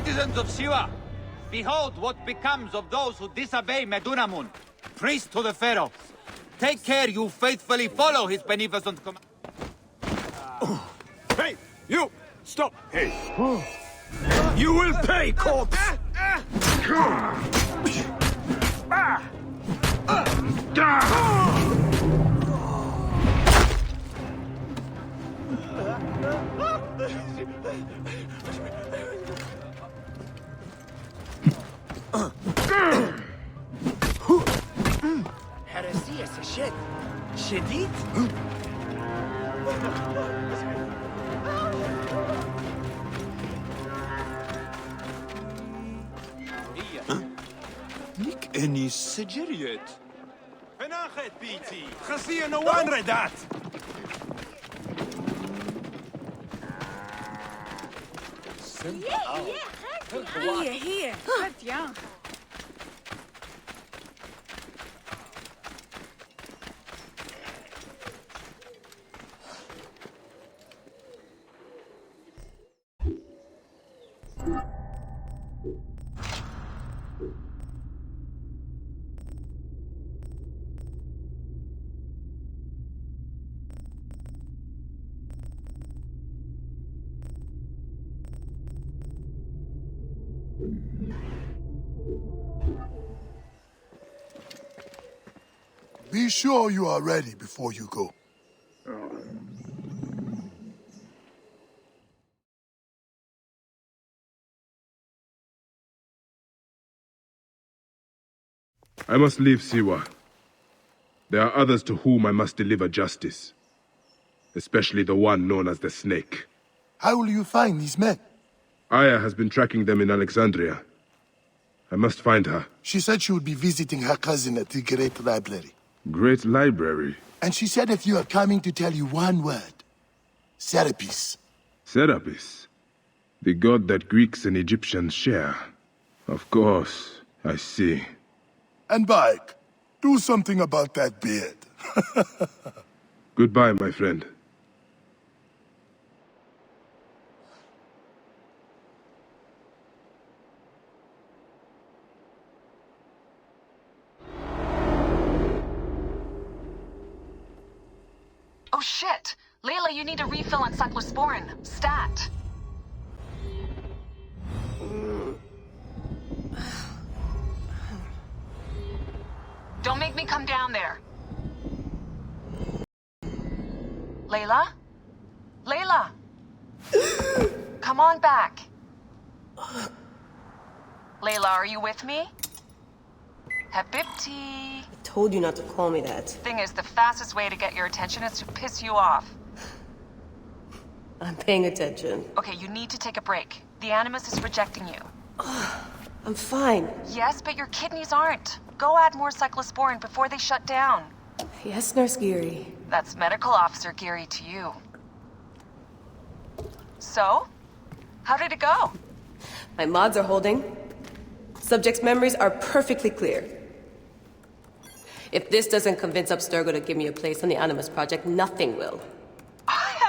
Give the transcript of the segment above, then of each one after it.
Citizens of Siwa, behold what becomes of those who disobey Medunamun, priest to the Pharaoh. Take care you faithfully follow his beneficent command. Hey, you! Stop! Hey! You will pay, corpse! هرسية سشد شديد؟ ليك اني سجريت فناخت بيتي خاصية نوان ردات Hier. Wat ja. Be sure you are ready before you go. I must leave Siwa. There are others to whom I must deliver justice. Especially the one known as the Snake. How will you find these men? Aya has been tracking them in Alexandria. I must find her. She said she would be visiting her cousin at the Great Library. Great Library? And she said if you are coming to tell you one word. Serapis. Serapis? The god that Greeks and Egyptians share. Of course, I see. And Bike, do something about that beard. Goodbye, my friend. Oh shit! Layla, you need a refill on cyclosporin. Stat. Don't make me come down there. Layla? Layla! Come on back. Layla, are you with me? Habibti. I told you not to call me that. Thing is, the fastest way to get your attention is to piss you off. I'm paying attention. Okay, you need to take a break. The Animus is rejecting you. I'm fine. Yes, but your kidneys aren't. Go add more cyclosporin before they shut down. Yes, Nurse Geary. That's Medical Officer Geary to you. So? How did it go? My mods are holding. Subject's memories are perfectly clear. If this doesn't convince Abstergo to give me a place on the Animus Project, nothing will.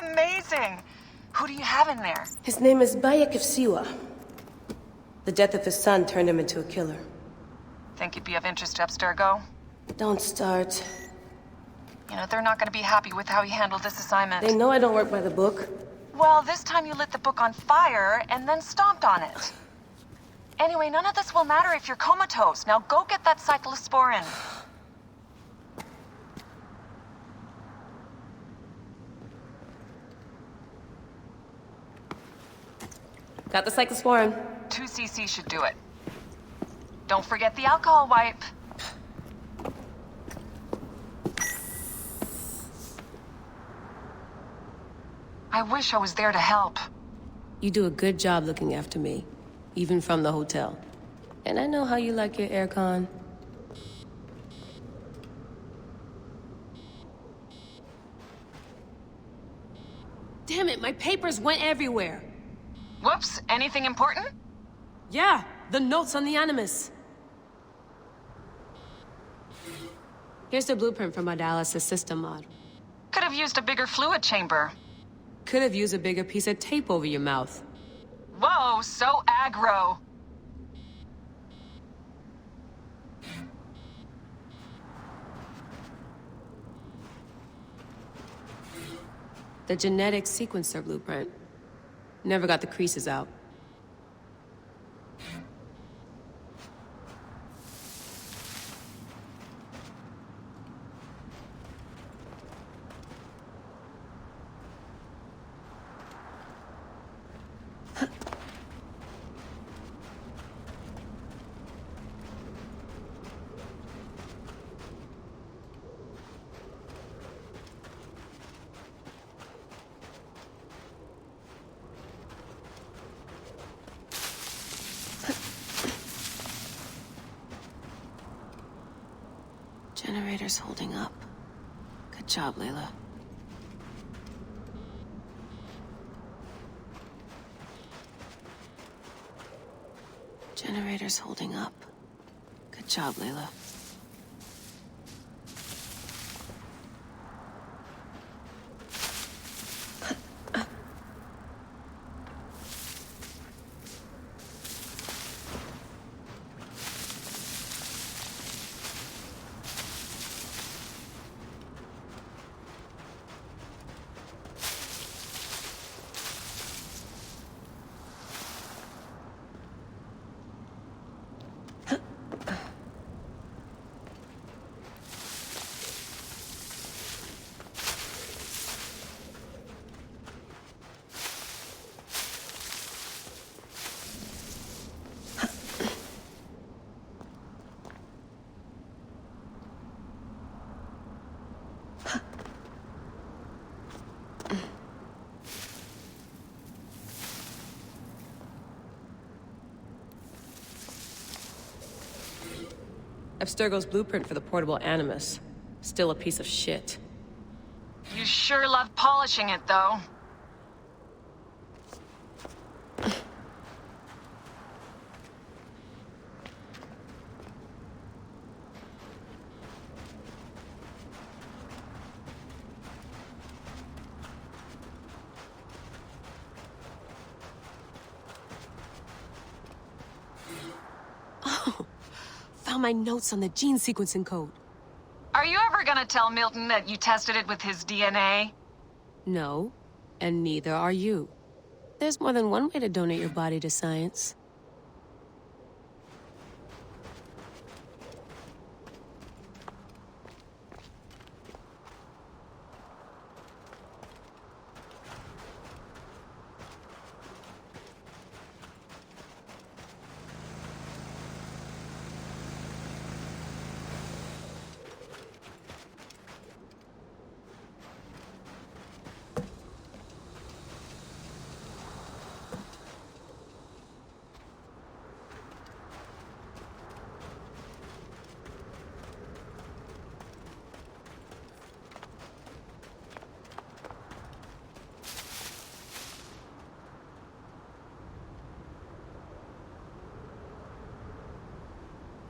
Amazing! Who do you have in there? His name is Bayek of Siwa. The death of his son turned him into a killer. Think he'd be of interest to Abstergo? Don't start. You know, they're not gonna be happy with how he handled this assignment. They know I don't work by the book. Well, this time you lit the book on fire and then stomped on it. Anyway, none of this will matter if you're comatose. Now go get that cyclosporin. Got the cyclosporin. 2 cc should do it. Don't forget the alcohol wipe. I wish I was there to help. You do a good job looking after me, even from the hotel. And I know how you like your aircon. Damn it, my papers went everywhere. Whoops, anything important? Yeah, the notes on the Animus. Here's the blueprint for my dialysis system mod. Could have used a bigger fluid chamber. Could have used a bigger piece of tape over your mouth. Whoa, so aggro. The genetic sequencer blueprint. Never got the creases out. Generator's holding up. Good job, Layla. Generator's holding up. Good job, Layla. Abstergo's blueprint for the portable Animus. Still a piece of shit. You sure love polishing it, though. Found my notes on the gene sequencing code. Are you ever gonna tell Milton that you tested it with his DNA? No, and neither are you. There's more than one way to donate your body to science.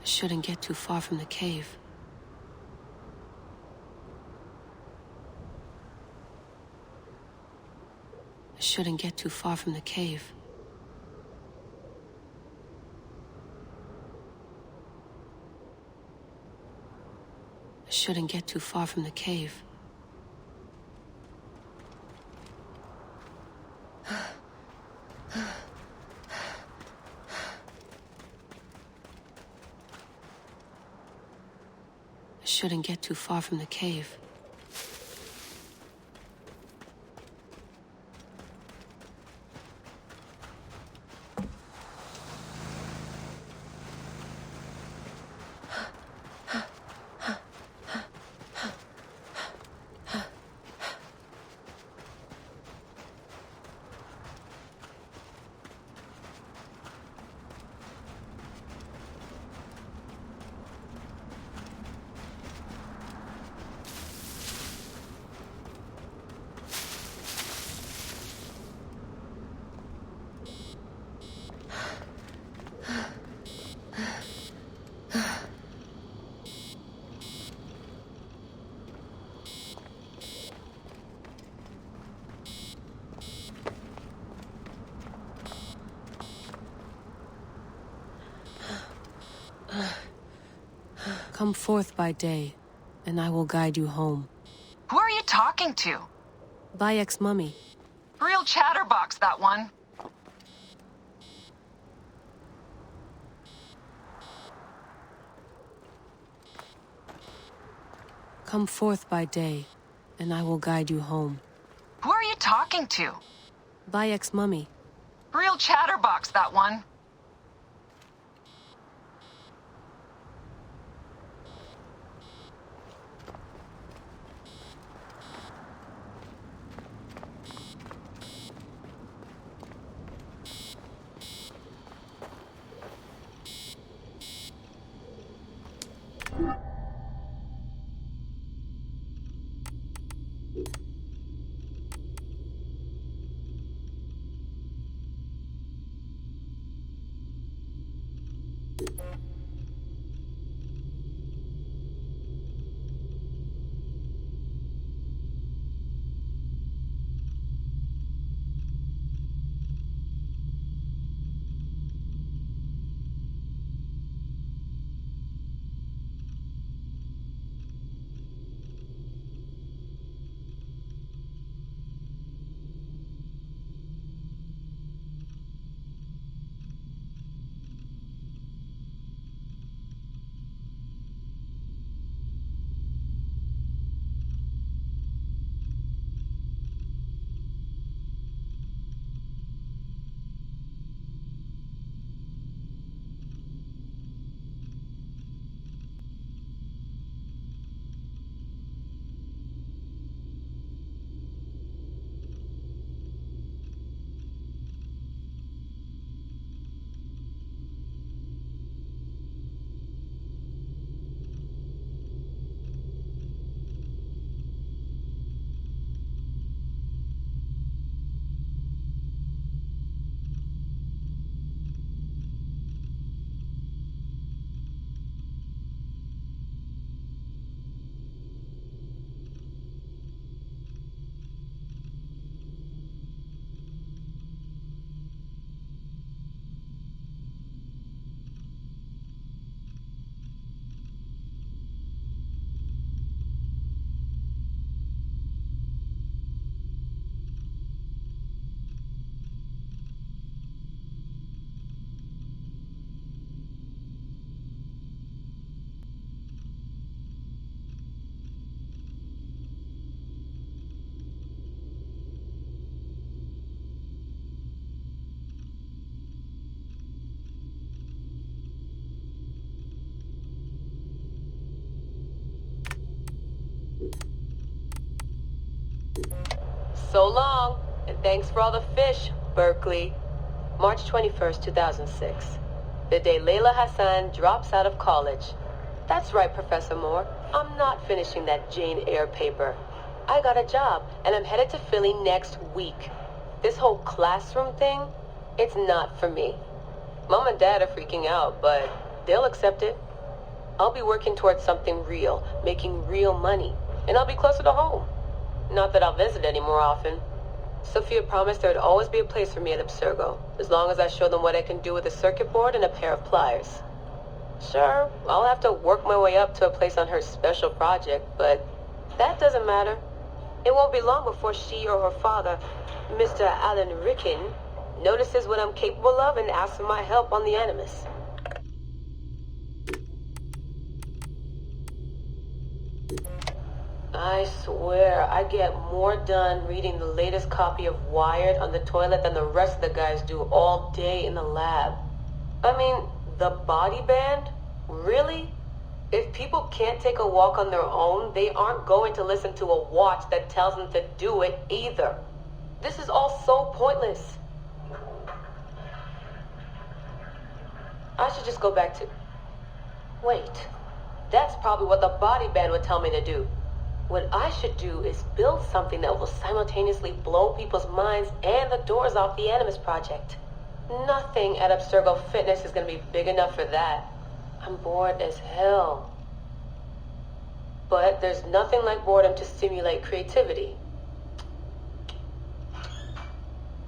Shouldn't get too far from the cave. I shouldn't get too far from the cave. I shouldn't get too far from the cave. Shouldn't get too far from the cave. Come forth by day, and I will guide you home. Who are you talking to? Bayek's mummy. Real chatterbox, that one. Come forth by day, and I will guide you home. Who are you talking to? Bayek's mummy. Real chatterbox, that one. So long, and thanks for all the fish, Berkeley. March 21st, 2006. The day Layla Hassan drops out of college. That's right, Professor Moore. I'm not finishing that Jane Eyre paper. I got a job, and I'm headed to Philly next week. This whole classroom thing, it's not for me. Mom and Dad are freaking out, but they'll accept it. I'll be working towards something real, making real money, and I'll be closer to home. Not that I'll visit any more often. Sophia promised there'd always be a place for me at Abstergo, as long as I show them what I can do with a circuit board and a pair of pliers. Sure, I'll have to work my way up to a place on her special project, but that doesn't matter. It won't be long before she or her father, Mr. Alan Ricken, notices what I'm capable of and asks for my help on the Animus. I swear, I get more done reading the latest copy of Wired on the toilet than the rest of the guys do all day in the lab. I mean, the body band? Really? If people can't take a walk on their own, they aren't going to listen to a watch that tells them to do it either. This is all so pointless. I should just go back to... Wait, that's probably what the body band would tell me to do. What I should do is build something that will simultaneously blow people's minds and the doors off the Animus Project. Nothing at Abstergo Fitness is going to be big enough for that. I'm bored as hell. But there's nothing like boredom to stimulate creativity.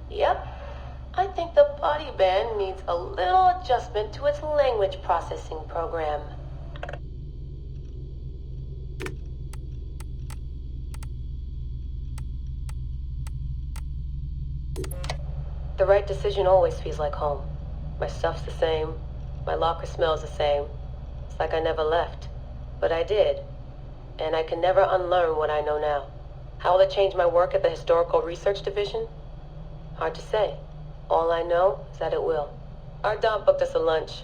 Yep. I think the body band needs a little adjustment to its language processing program. The right decision always feels like home. My stuff's the same. My locker smells the same. It's like I never left. But I did. And I can never unlearn what I know now. How will it change my work at the Historical Research Division? Hard to say. All I know is that it will. Our Dom booked us a lunch.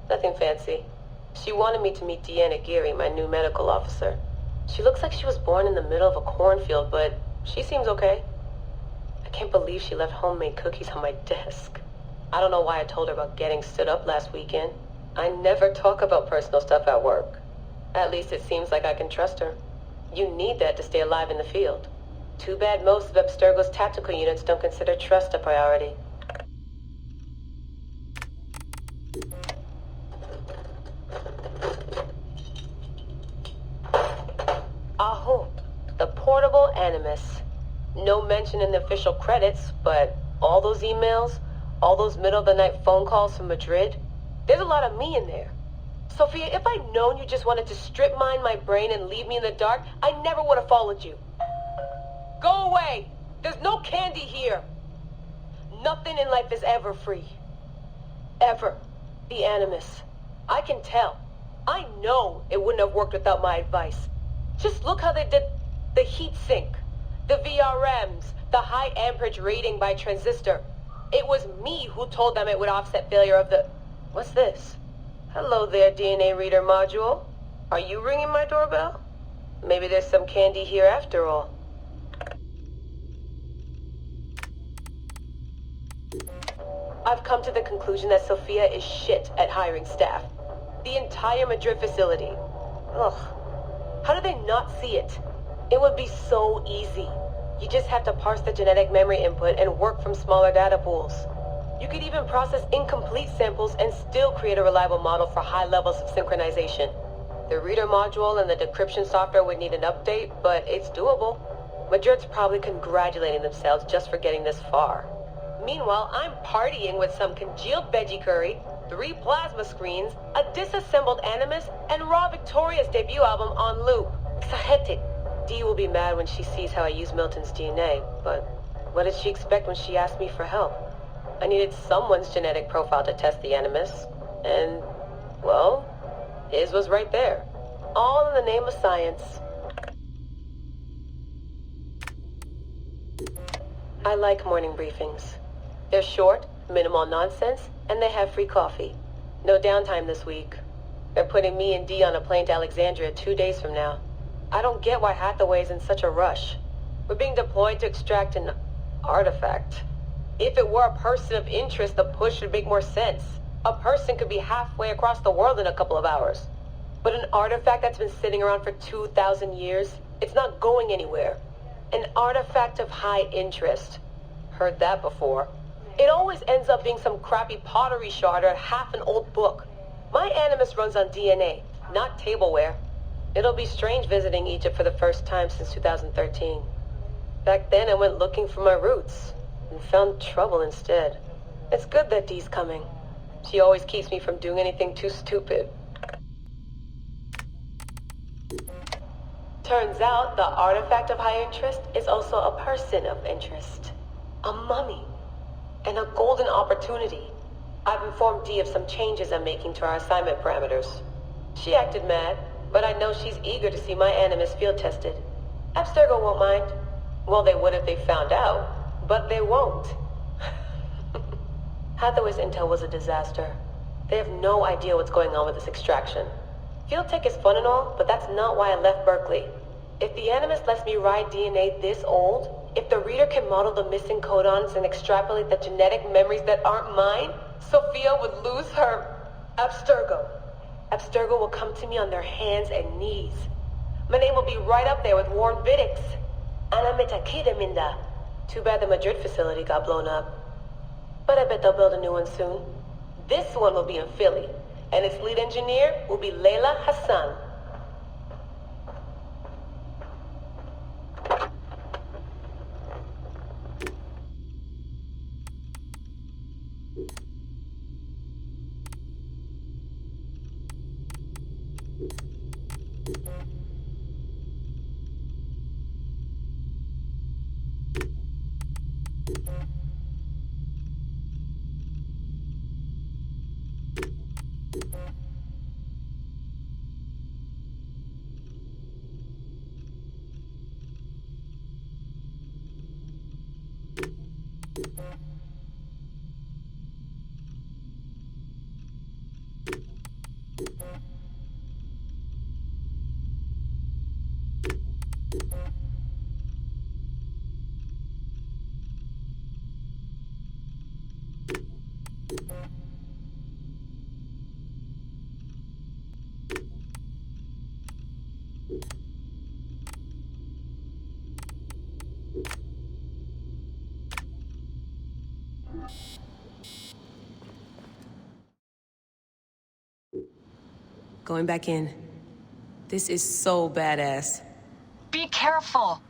Nothing fancy. She wanted me to meet Deanna Geary, my new medical officer. She looks like she was born in the middle of a cornfield, but she seems okay. I can't believe she left homemade cookies on my desk. I don't know why I told her about getting stood up last weekend. I never talk about personal stuff at work. At least it seems like I can trust her. You need that to stay alive in the field. Too bad most of Abstergo's tactical units don't consider trust a priority. Aho, the portable Animus. No mention in the official credits, but all those emails, all those middle-of-the-night phone calls from Madrid, there's a lot of me in there. Sophia, if I'd known you just wanted to strip mine my brain and leave me in the dark, I never would have followed you. Go away! There's no candy here! Nothing in life is ever free. Ever. The Animus. I can tell. I know it wouldn't have worked without my advice. Just look how they did the heat sink, the VRMs, the high amperage rating by transistor. It was me who told them it would offset failure of the... What's this? Hello there, DNA reader module. Are you ringing my doorbell? Maybe there's some candy here after all. I've come to the conclusion that Sophia is shit at hiring staff. The entire Madrid facility. Ugh. How do they not see it? It would be so easy. You just have to parse the genetic memory input and work from smaller data pools. You could even process incomplete samples and still create a reliable model for high levels of synchronization. The reader module and the decryption software would need an update, but it's doable. Madrid's probably congratulating themselves just for getting this far. Meanwhile, I'm partying with some congealed veggie curry, 3 plasma screens, a disassembled Animus, and Raw Victoria's debut album on loop. Exagete. Dee will be mad when she sees how I use Milton's DNA, but what did she expect when she asked me for help? I needed someone's genetic profile to test the Animus, and, well, his was right there. All in the name of science. I like morning briefings. They're short, minimal nonsense, and they have free coffee. No downtime this week. They're putting me and Dee on a plane to Alexandria 2 days from now. I don't get why Hathaway's in such a rush. We're being deployed to extract an artifact. If it were a person of interest, the push would make more sense. A person could be halfway across the world in a couple of hours. But an artifact that's been sitting around for 2,000 years, it's not going anywhere. An artifact of high interest. Heard that before. It always ends up being some crappy pottery shard or half an old book. My Animus runs on DNA, not tableware. It'll be strange visiting Egypt for the first time since 2013. Back then I went looking for my roots and found trouble instead. It's good that Dee's coming. She always keeps me from doing anything too stupid. Turns out the artifact of high interest is also a person of interest. A mummy. And a golden opportunity. I've informed Dee of some changes I'm making to our assignment parameters. She acted mad, but I know she's eager to see my Animus field tested. Abstergo won't mind. Well, they would if they found out, but they won't. Hathaway's intel was a disaster. They have no idea what's going on with this extraction. Field tech is fun and all, but that's not why I left Berkeley. If the Animus lets me ride DNA this old, if the reader can model the missing codons and extrapolate the genetic memories that aren't mine, Sophia would lose her Abstergo. Abstergo will come to me on their hands and knees. My name will be right up there with Warren Vidick's. Ana Metakida Minda. Too bad the Madrid facility got blown up. But I bet they'll build a new one soon. This one will be in Philly, and its lead engineer will be Leila Hassan. Going back in. This is so badass. Be careful.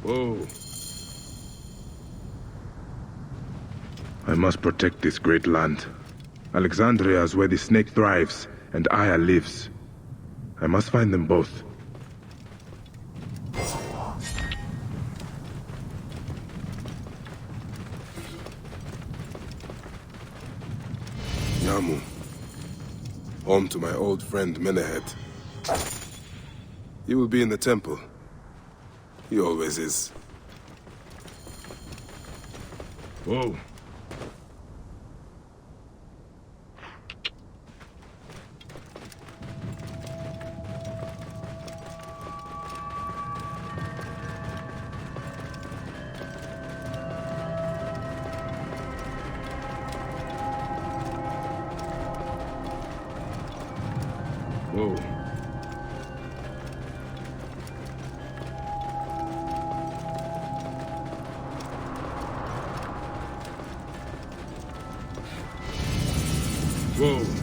Whoa. I must protect this great land. Alexandria is where the snake thrives, and Aya lives. I must find them both. Yamu. Home to my old friend Menehet. He will be in the temple. He always is. Whoa. Whoa. Whoa.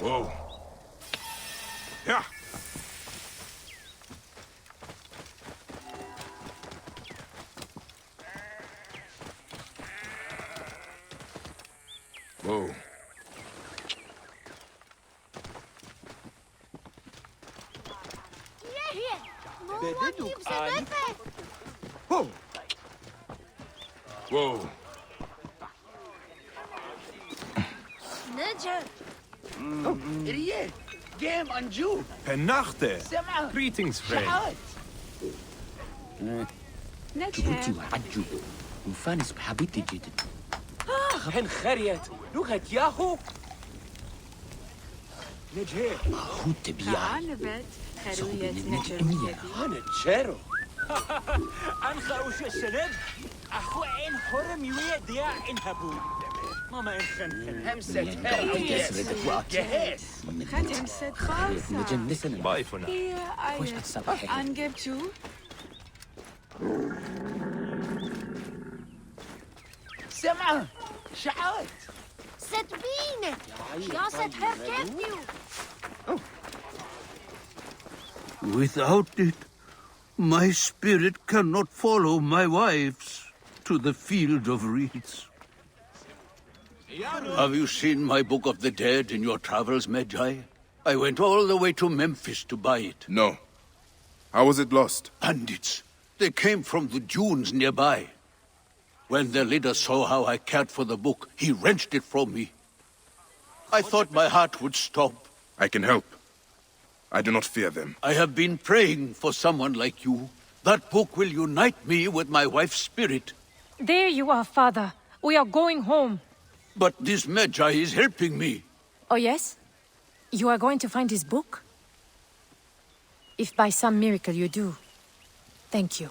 Whoa. Yeah. Whoa. Oh, Whoa. Nature. إريه جيم أنجو Penachte. سمع Greetings, friend. شعات Nature. عجو وفانس بحبيبتي جدا هن خريت لغة ياهو نجهر هو تبيع تعالبت خروية نجر. أنا تشيرو أنخا وش السند أخو عين حرم يويا ديا إنهبو ماما إنخن همسة هرم جهاز خدم ست خالصة. Bye for now. هي آية أنجبتو. سمع شعات Zet bienen. Ja, zet herkent u. Without it, my spirit cannot follow my wives to the field of reeds. Have you seen my Book of the Dead in your travels, Magi? I went all the way to Memphis to buy it. No. How was it lost? Bandits. They came from the dunes nearby. When their leader saw how I cared for the book, he wrenched it from me. I thought my heart would stop. I can help. I do not fear them. I have been praying for someone like you. That book will unite me with my wife's spirit. There you are, Father. We are going home. But this Magi is helping me. Oh, yes? You are going to find his book? If by some miracle you do, thank you.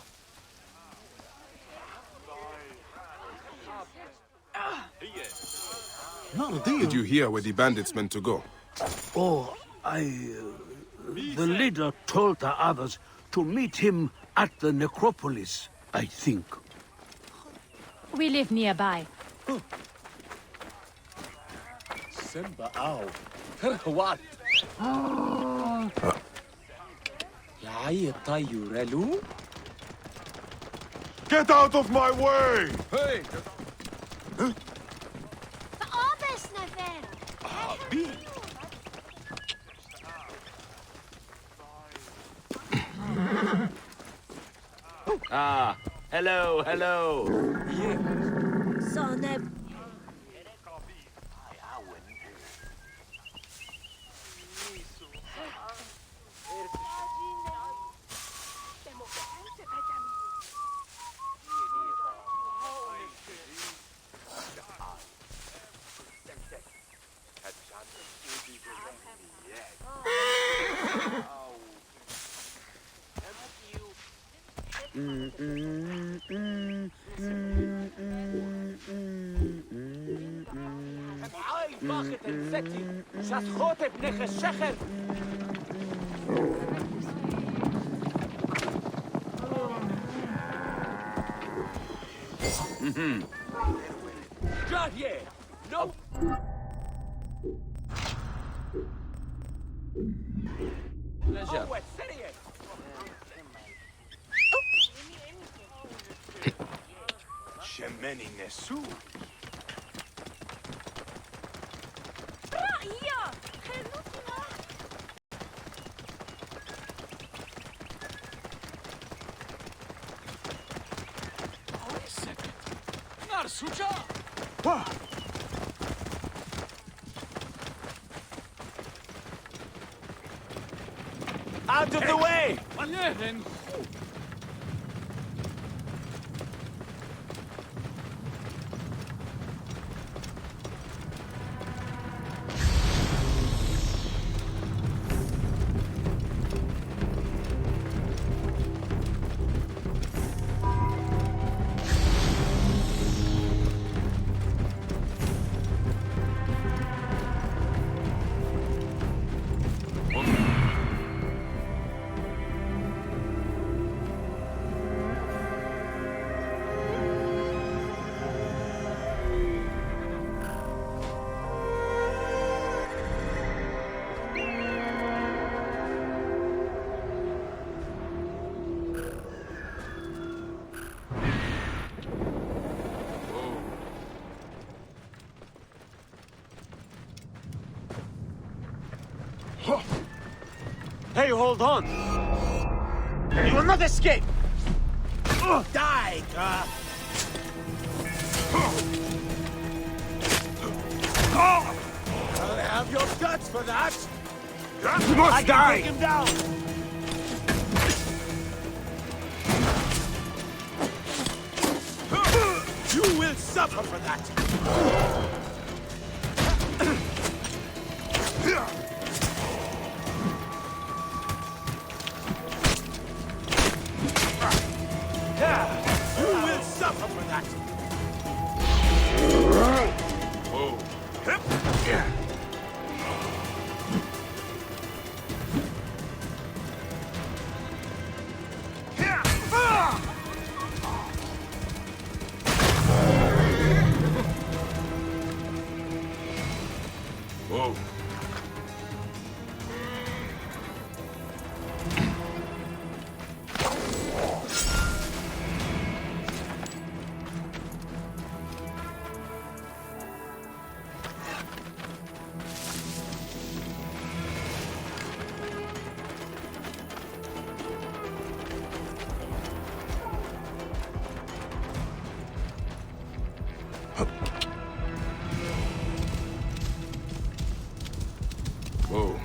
Did you hear where the bandits meant to go? Oh, the leader told the others to meet him at the necropolis, I think. We live nearby. سنبا أو هرهوات يا عي طيورلو Get out of my way! Hey! Ah, hello, hello. Yeah. معاي باخت الفتي شسخوت ابنخ الشخر جاهية نو نجا Shemeni Nesu. Out of the way! Hey, hold on! You will not escape! Die, I'll have your guts for that. You must I can die! take him down. You will suffer for that. You will suffer for that. Whoa. Whoa. Whoa.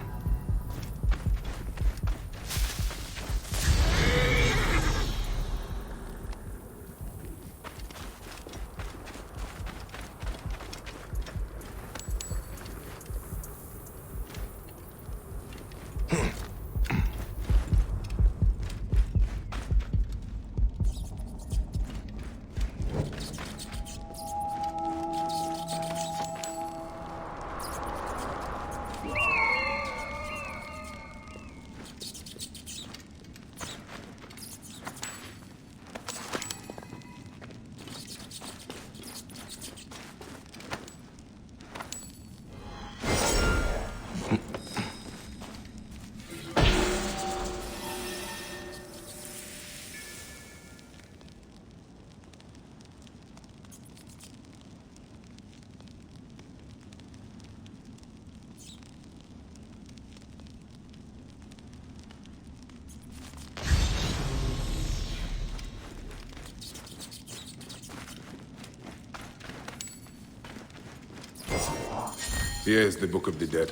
Here is the Book of the Dead.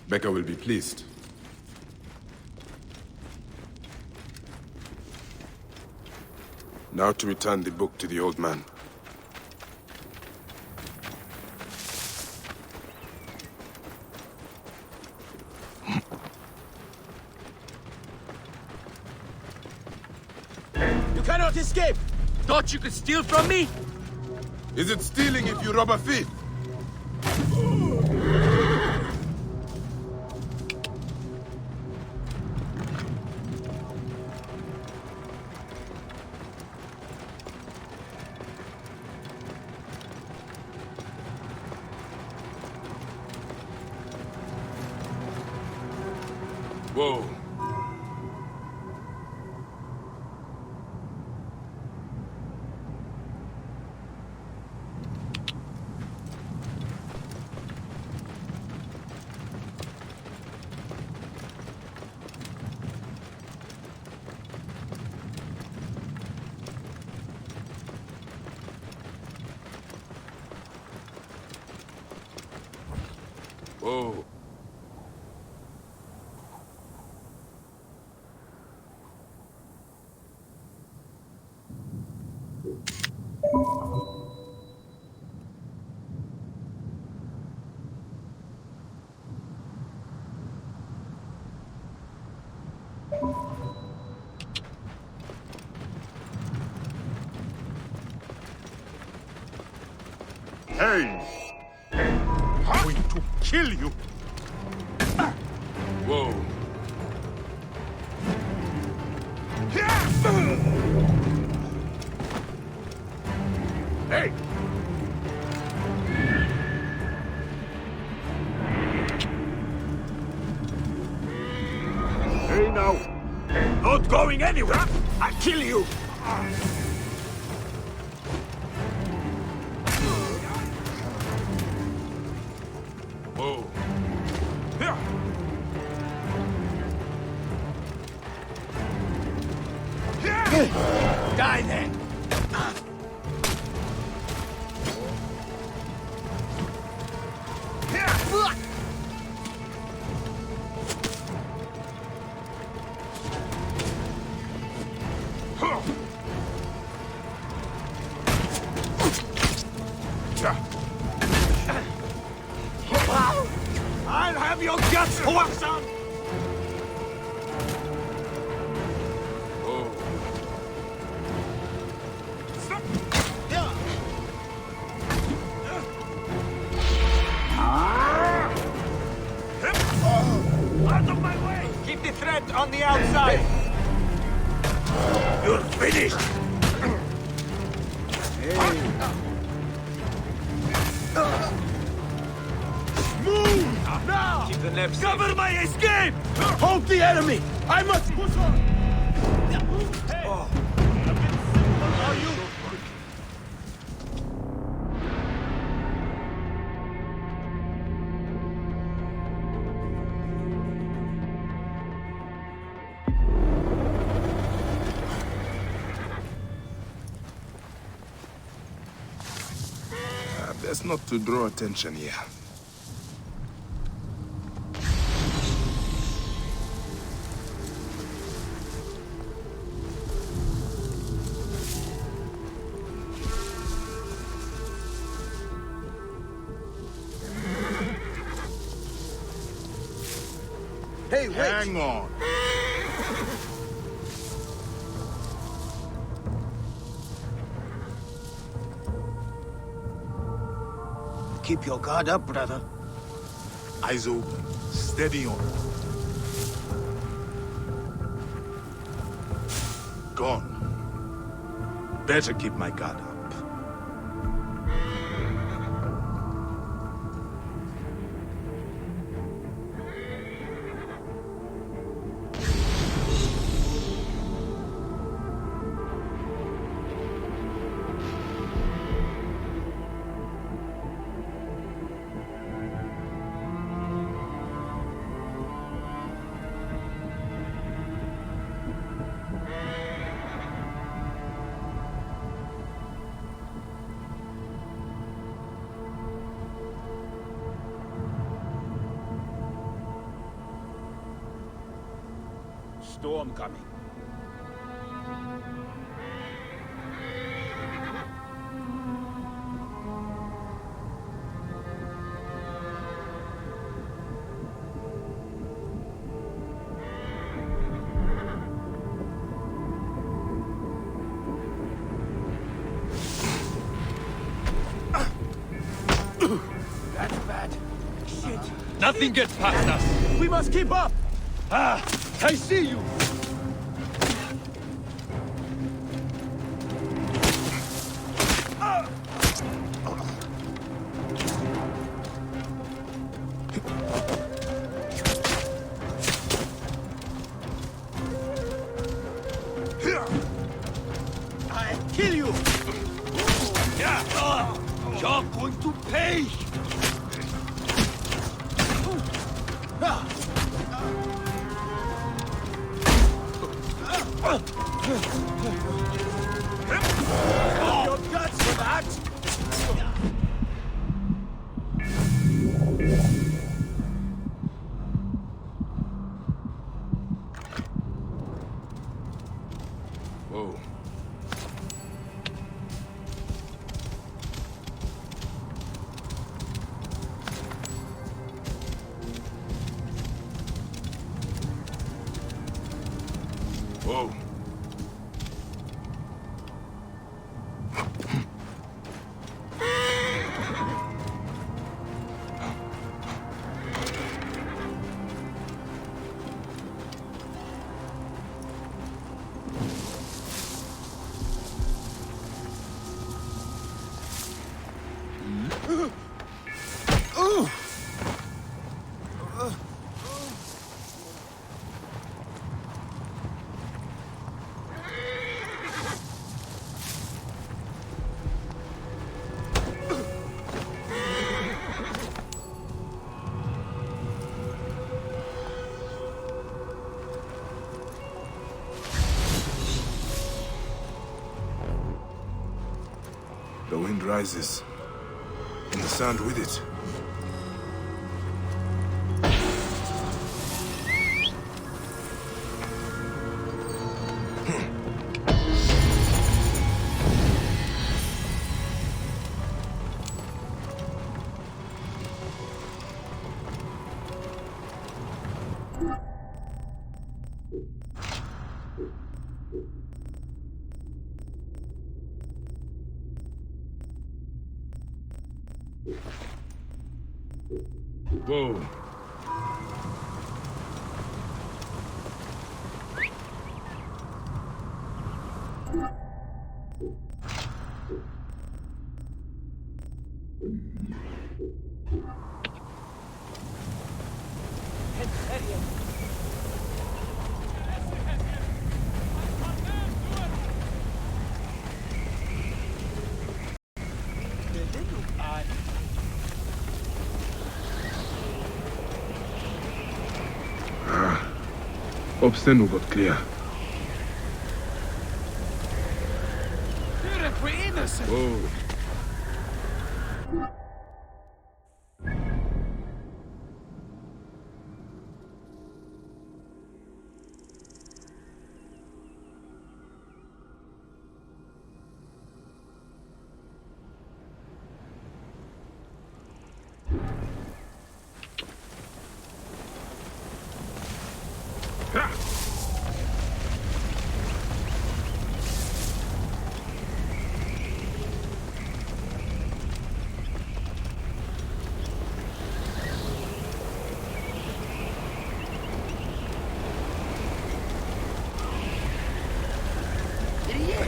Becca will be pleased. Now to return the book to the old man. You cannot escape. Thought you could steal from me? Is it stealing if you rob a thief? Whoa. Whoa. Hey! I'm going to kill you! Whoa. Hey! Hey now! Not going anywhere! I'll kill you! Whoa. Die then! I'll have your guts, Huasan! Out of my way! Keep the threat on the outside! You're finished! Move! Now! Keep the left Cover safe. my escape! Hold the enemy! I must push on! Hey! Oh. Are you? Best not to draw attention here. Hey, wait! Hang on. Keep your guard up, brother. Eyes open. Steady on. Gone. Better keep my guard up. Storm coming. That's bad. Shit. Nothing gets past us. We must keep up! Ah! I see you! I'll kill you! Yeah! You're going to pay! Your guts for that! Whoa. Whoa. The wind rises, and the sound with it. Whoa. Obstenu got clear. We're innocent. Whoa.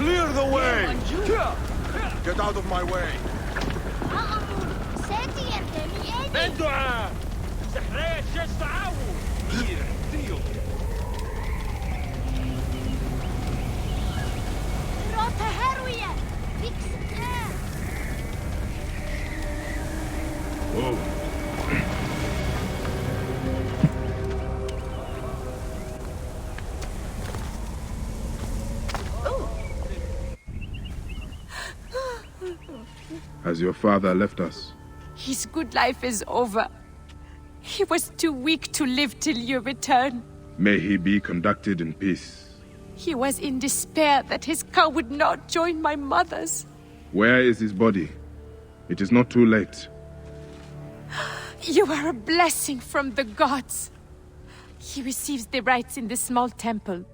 Clear the way! Get out of my way! من دعاء! سحرية شش تعاون! ديو! روتا هروية! Whoa. Has your father left us? His good life is over. He was too weak to live till you return. May he be conducted in peace. He was in despair that his car would not join my mother's. Where is his body? It is not too late. You are a blessing from the gods. He receives the rites in the small temple.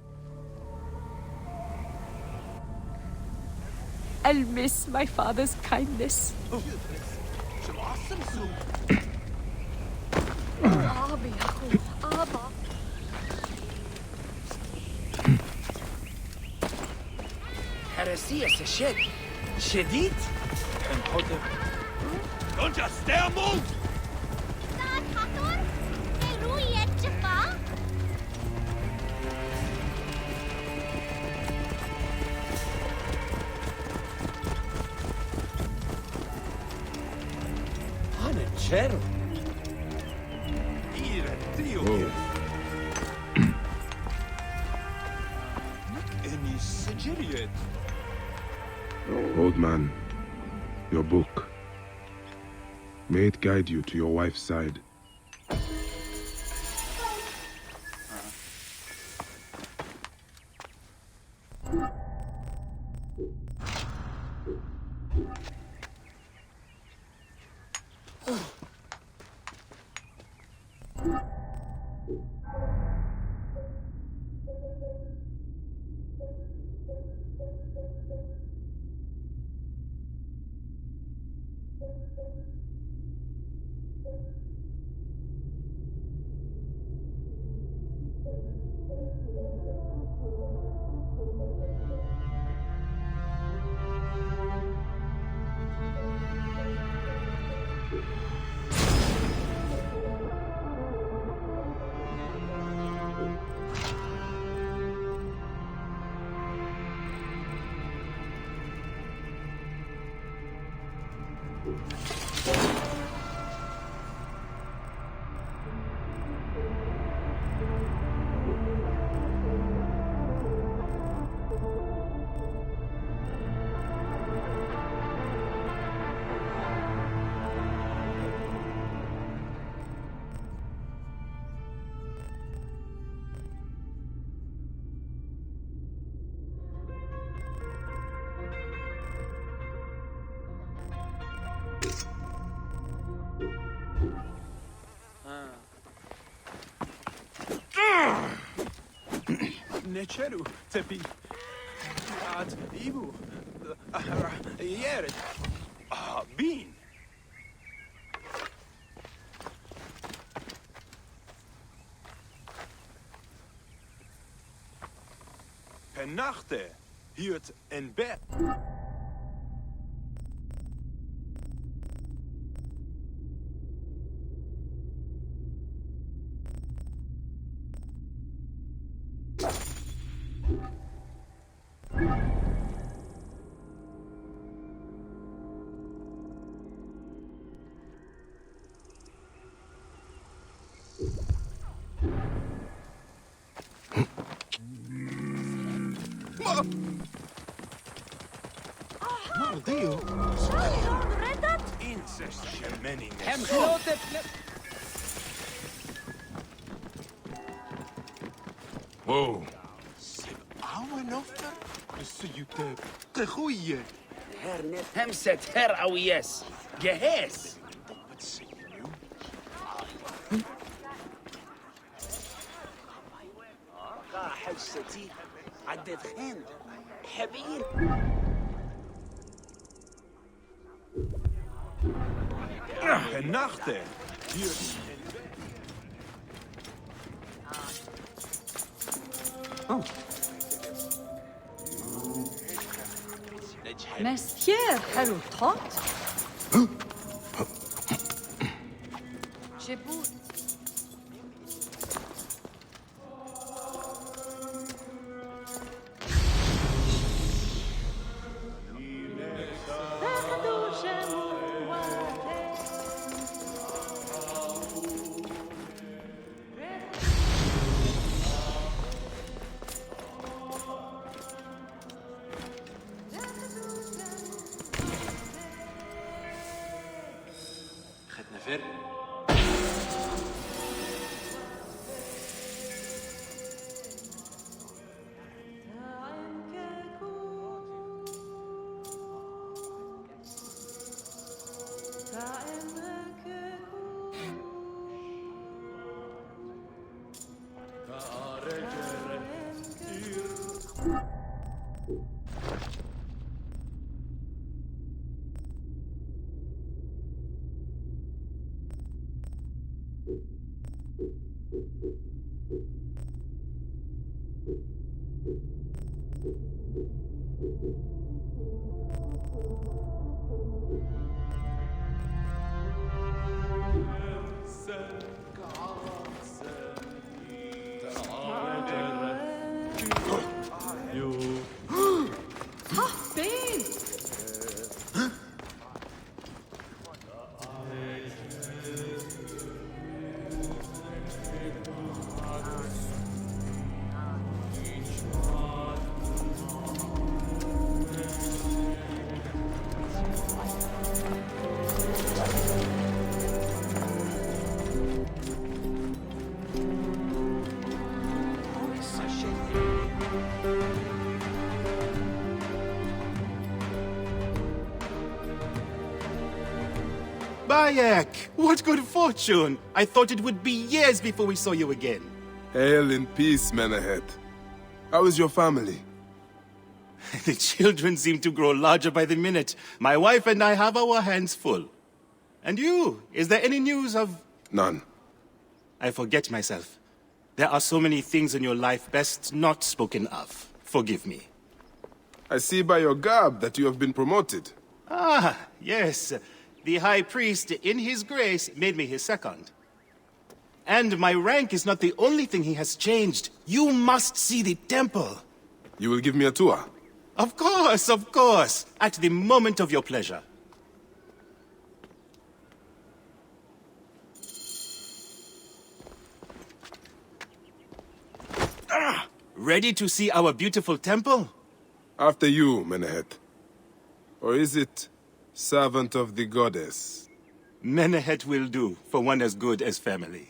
I'll miss my father's kindness. هرسية شد شديد Don't just stare, move! Cielo. Dio. Any Syndicate. Old man, your book. May it guide you to your wife's side. Nečeru, tepi. At Ibu. Yeret. Bean. genachte, hiert en bed. Mal deal. Read that? Incest gemeni. Hem grote Whoa. Ouwe nofter? Zie je te goeie. Hem zet her au yes. Gehes. Wat zie je nu? حجتي عدت خين حبيب Genachte, hiert en bed. Monsieur, حلو tot. جبوت. خدنا فر. Bayek! What good fortune! I thought it would be years before we saw you again. Hail in peace, Menehet. How is your family? The children seem to grow larger by the minute. My wife and I have our hands full. And you? Is there any news of... None. I forget myself. There are so many things in your life best not spoken of. Forgive me. I see by your garb that you have been promoted. Ah, yes. The High Priest, in his grace, made me his second. And my rank is not the only thing he has changed. You must see the temple. You will give me a tour? Of course, of course. At the moment of your pleasure. Ready to see our beautiful temple? After you, Menehet. Or is it servant of the goddess? Menehet will do for one as good as family.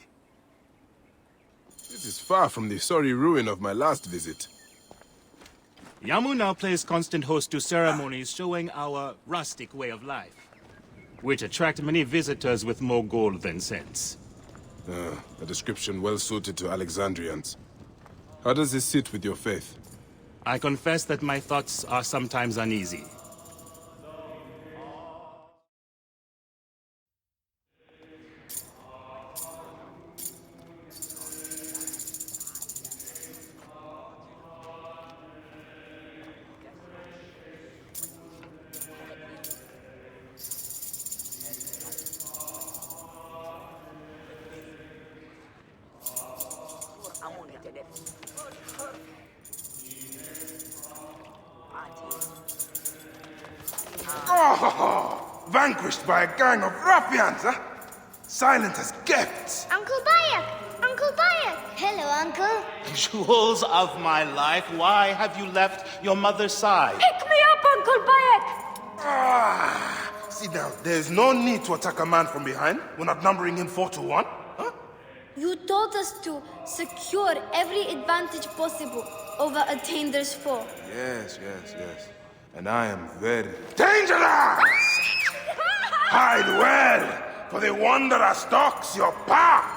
This is far from the sorry ruin of my last visit. Yamu now plays constant host to ceremonies showing our rustic way of life, which attract many visitors with more gold than sense. A description well suited to Alexandrians. How does this sit with your faith? I confess that my thoughts are sometimes uneasy. Oh, vanquished by a gang of ruffians, huh? Silent as gifts. Uncle Bayek! Uncle Bayek! Hello, Uncle. Jewels of my life, why have you left your mother's side? Pick me up, Uncle Bayek! Ah, sit down. There's no need to attack a man from behind. We're not numbering him 4-1. Huh? You told us to secure every advantage possible over Attainer's foe. Yes. And I am very dangerous! Hide well, for the wanderer stalks your path.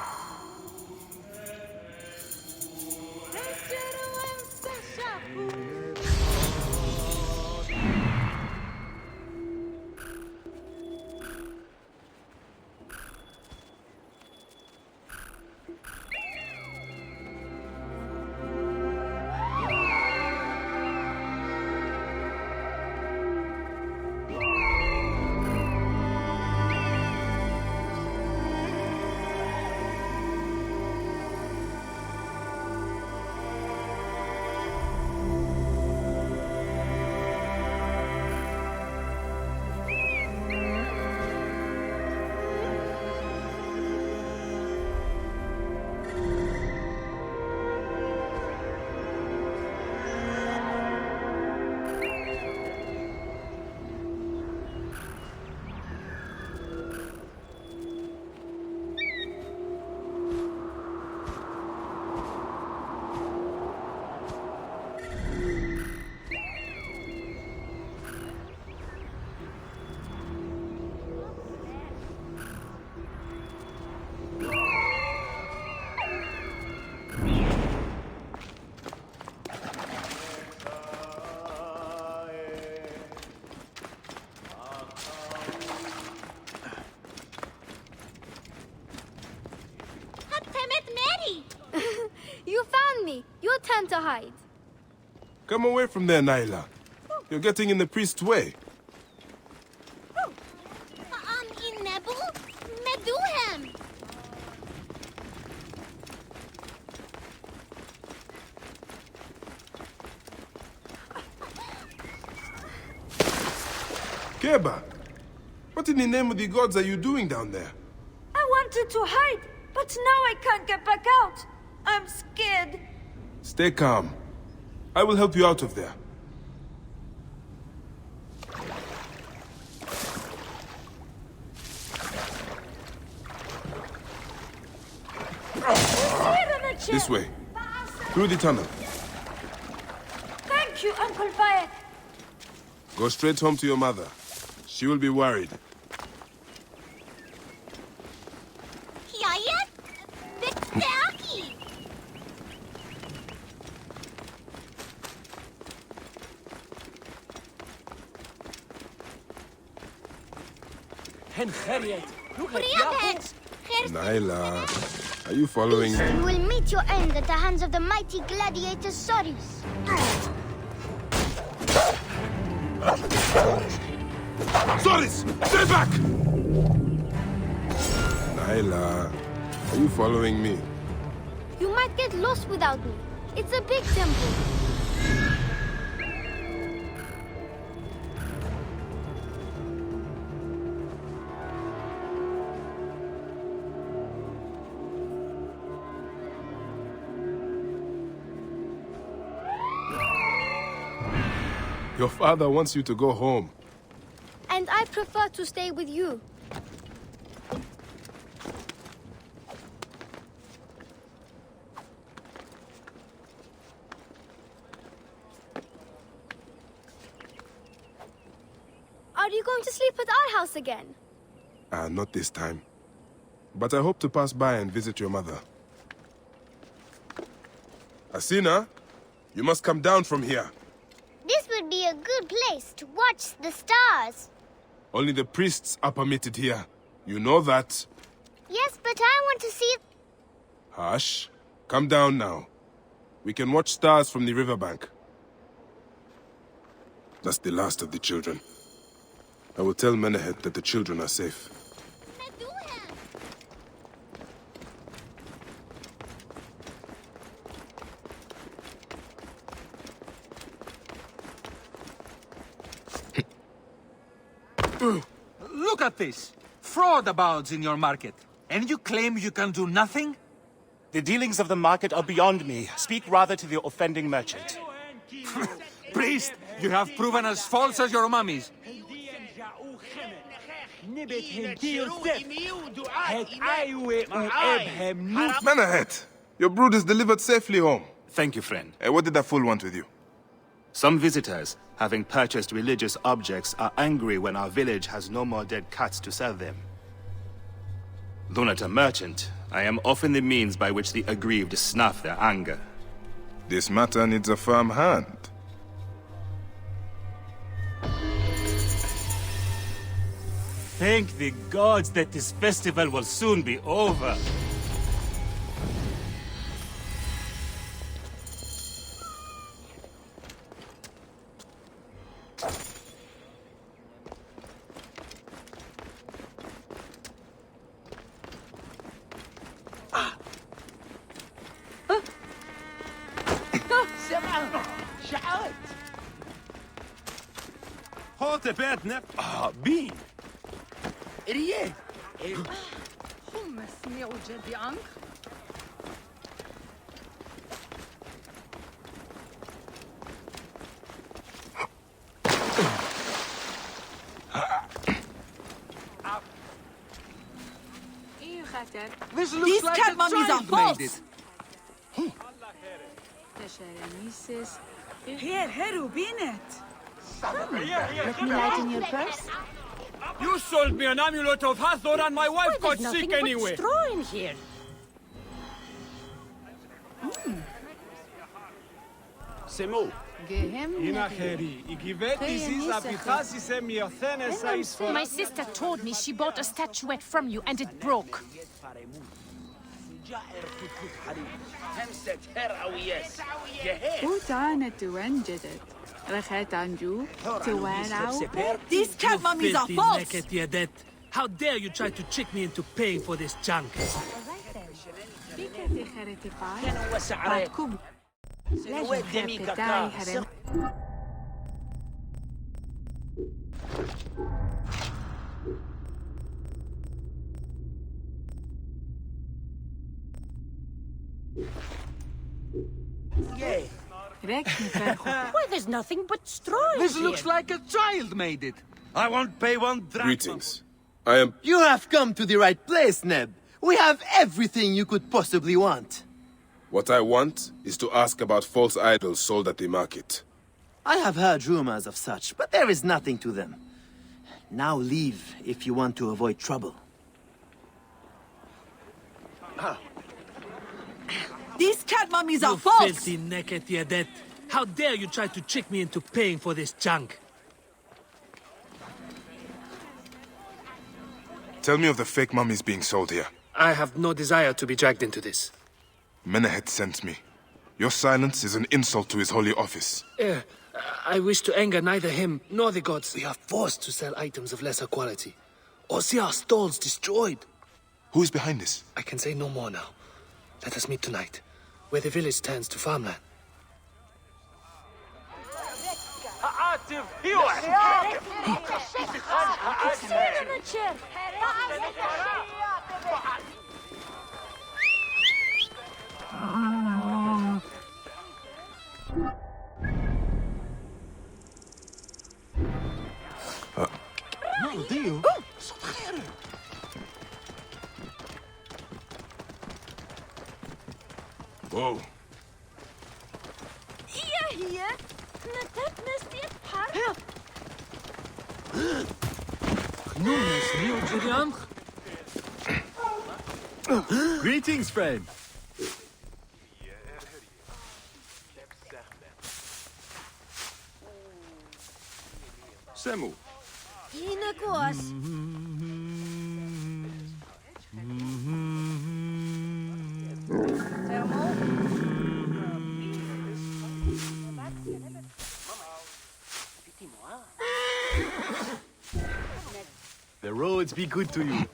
You found me. Your turn to hide. Come away from there, Naila. You're getting in the priest's way. In Nebu? Meduhem! Keba, what in the name of the gods are you doing down there? I wanted to hide, but now I can't get back out. I'm scared. Stay calm. I will help you out of there. This way. Through the tunnel. Thank you, Uncle Bayek. Go straight home to your mother. She will be worried. Naila, are you following me? You will meet your end at the hands of the mighty gladiator Soris. Soris, stay back! Naila, are you following me? You might get lost without me. It's a big temple. Your father wants you to go home. And I prefer to stay with you. Are you going to sleep at our house again? Not this time. But I hope to pass by and visit your mother. Asina, you must come down from here. This would be a good place to watch the stars. Only the priests are permitted here. You know that. Yes, but I want to see... Hush. Come down now. We can watch stars from the riverbank. That's the last of the children. I will tell Menehet that the children are safe. Look at this. Fraud abounds in your market. And you claim you can do nothing? The dealings of the market are beyond me. Speak rather to the offending merchant. Priest, you have proven as false as your mummies. Menahet, your brood is delivered safely home. Thank you, friend. What did that fool want with you? Some visitors, having purchased religious objects, are angry when our village has no more dead cats to sell them. Though not a merchant, I am often the means by which the aggrieved snuff their anger. This matter needs a firm hand. Thank the gods that this festival will soon be over. Bean. These cat mummies are false! Here, Herubinet. Let me light in your purse. You sold me an amulet of Hathor and my wife got There's sick nothing anyway. but straw in here. My sister told me she bought a statuette from you and it broke. These cat mummies are false! How dare you try to trick me into paying for this junk? Why, there's nothing but straw in This here. looks like a child made it. I won't pay one drachma. Greetings. I am... You have come to the right place, Neb. We have everything you could possibly want. What I want is to ask about false idols sold at the market. I have heard rumors of such, but there is nothing to them. Now leave if you want to avoid trouble. These cat mummies are You false! filthy naked Yadet. How dare you try to trick me into paying for this junk? Tell me of the fake mummies being sold here. I have no desire to be dragged into this. Menahet sent me. Your silence is an insult to his holy office. I wish to anger neither him nor the gods. We are forced to sell items of lesser quality, or see our stalls destroyed. Who is behind this? I can say no more now. Let us meet tonight, where the village turns to farmland. Whoa. Greetings, friend. Semu. The roads be good to you.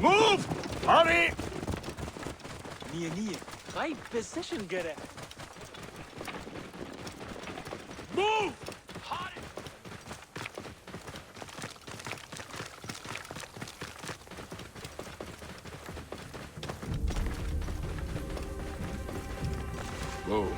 Move! Hurry! Right position, get it. Move! Whoa.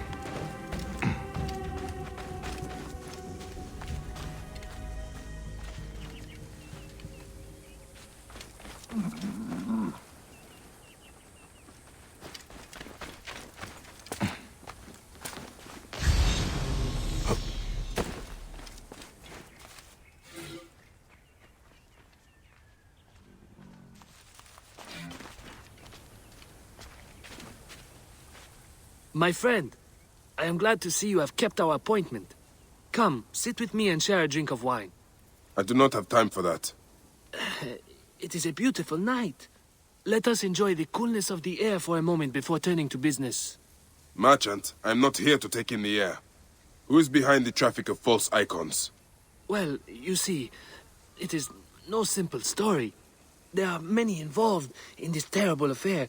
My friend, I am glad to see you have kept our appointment. Come, sit with me and share a drink of wine. I do not have time for that. It is a beautiful night. Let us enjoy the coolness of the air for a moment before turning to business. Merchant, I am not here to take in the air. Who is behind the traffic of false icons? Well, you see, it is no simple story. There are many involved in this terrible affair,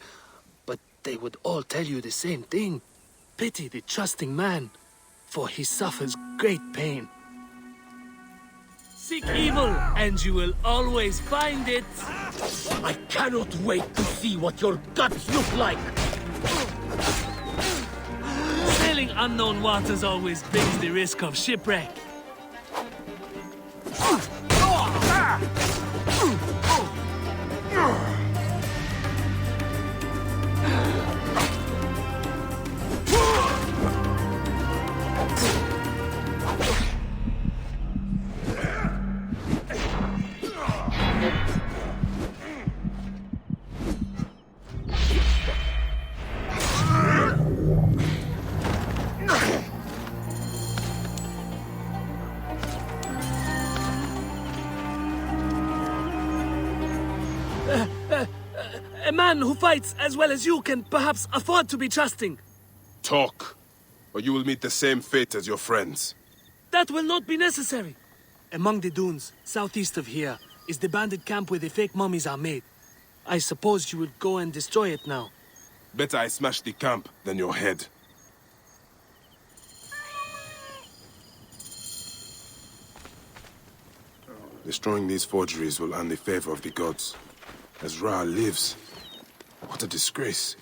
but they would all tell you the same thing. Pity the trusting man, for he suffers great pain. Seek evil, and you will always find it. I cannot wait to see what your guts look like! Sailing unknown waters always brings the risk of shipwreck. A man who fights as well as you can perhaps afford to be trusting. Talk, or you will meet the same fate as your friends. That will not be necessary. Among the dunes, southeast of here, is the bandit camp where the fake mummies are made. I suppose you would go and destroy it now. Better I smash the camp than your head. Destroying these forgeries will earn the favor of the gods. As Ra lives, what a disgrace.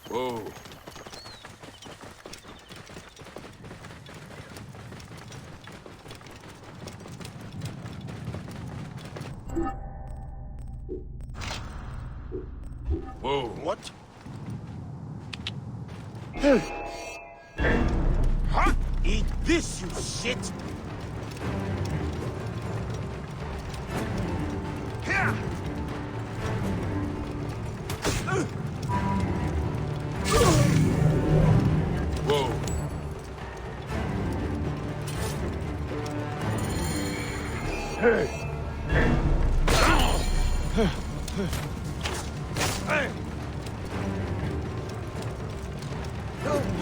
Whoa. Whoa. What? Huh? Eat this, you shit! Here! Whoa. Hey!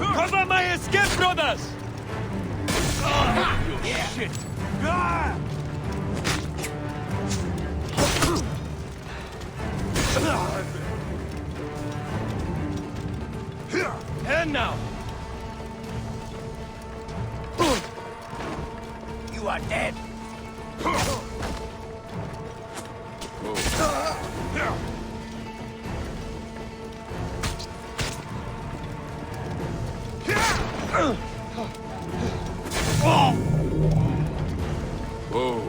Cover my escape, brothers! You shit! And now! You are dead! Whoa.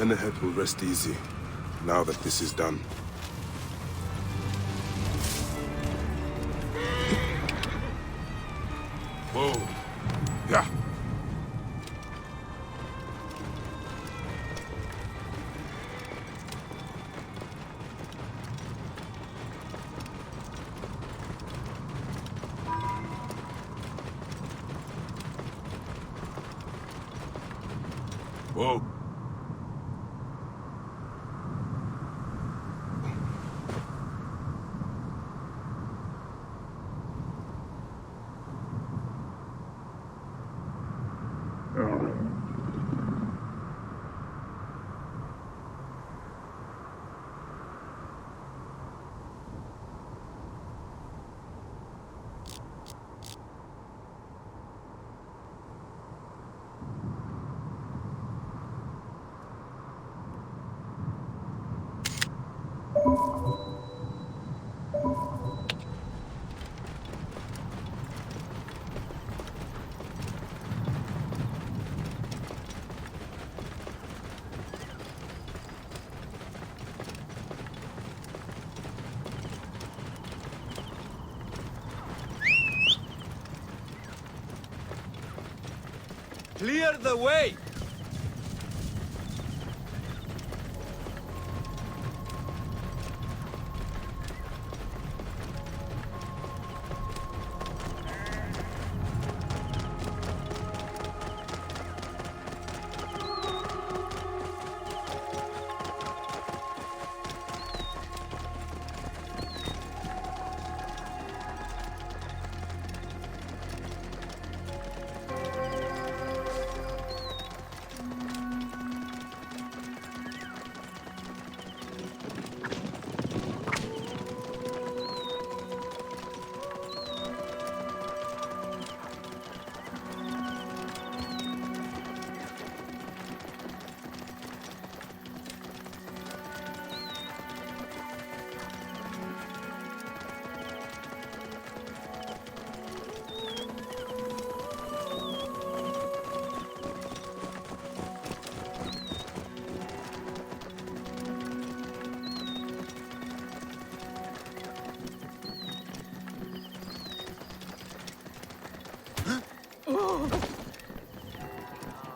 men ahead will rest easy, now that this is done. Whoa. Yeah. Whoa. Clear the way!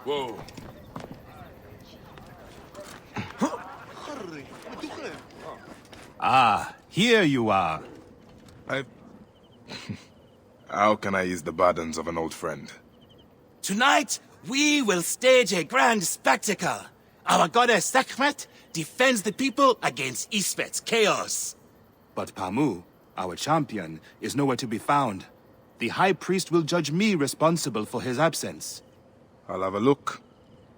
Whoa. Ah, here you are. How can I ease the burdens of an old friend? Tonight, we will stage a grand spectacle. Our goddess Sekhmet defends the people against Isfet's chaos. But Pamu, our champion, is nowhere to be found. The High Priest will judge me responsible for his absence. I'll have a look.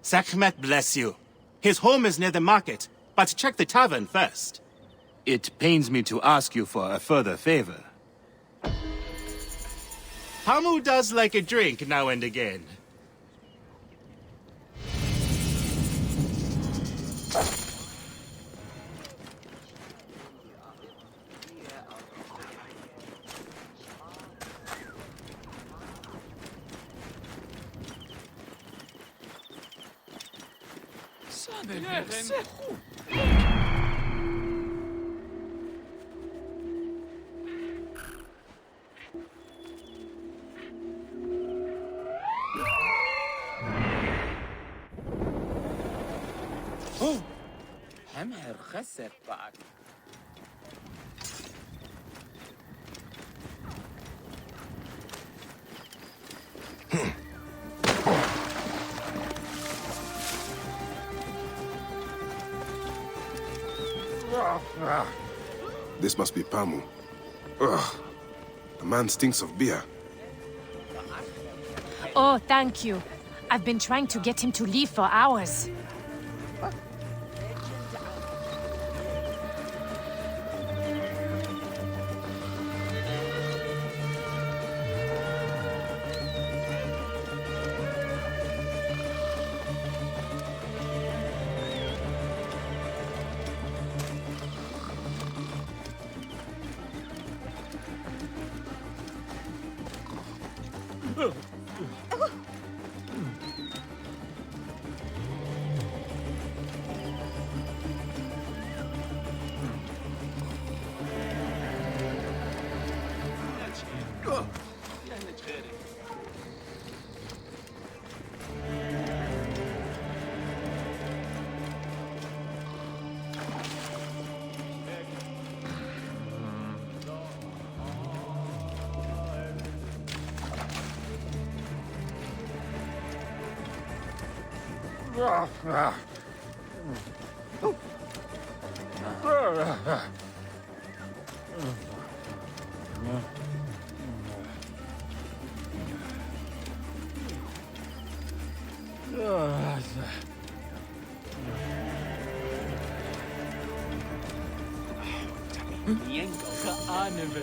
Sekhmet bless you. His home is near the market, but check the tavern first. It pains me to ask you for a further favor. Pamu does like a drink now and again. This must be Pamu. Ugh. The man stinks of beer. Oh, thank you. I've been trying to get him to leave for hours.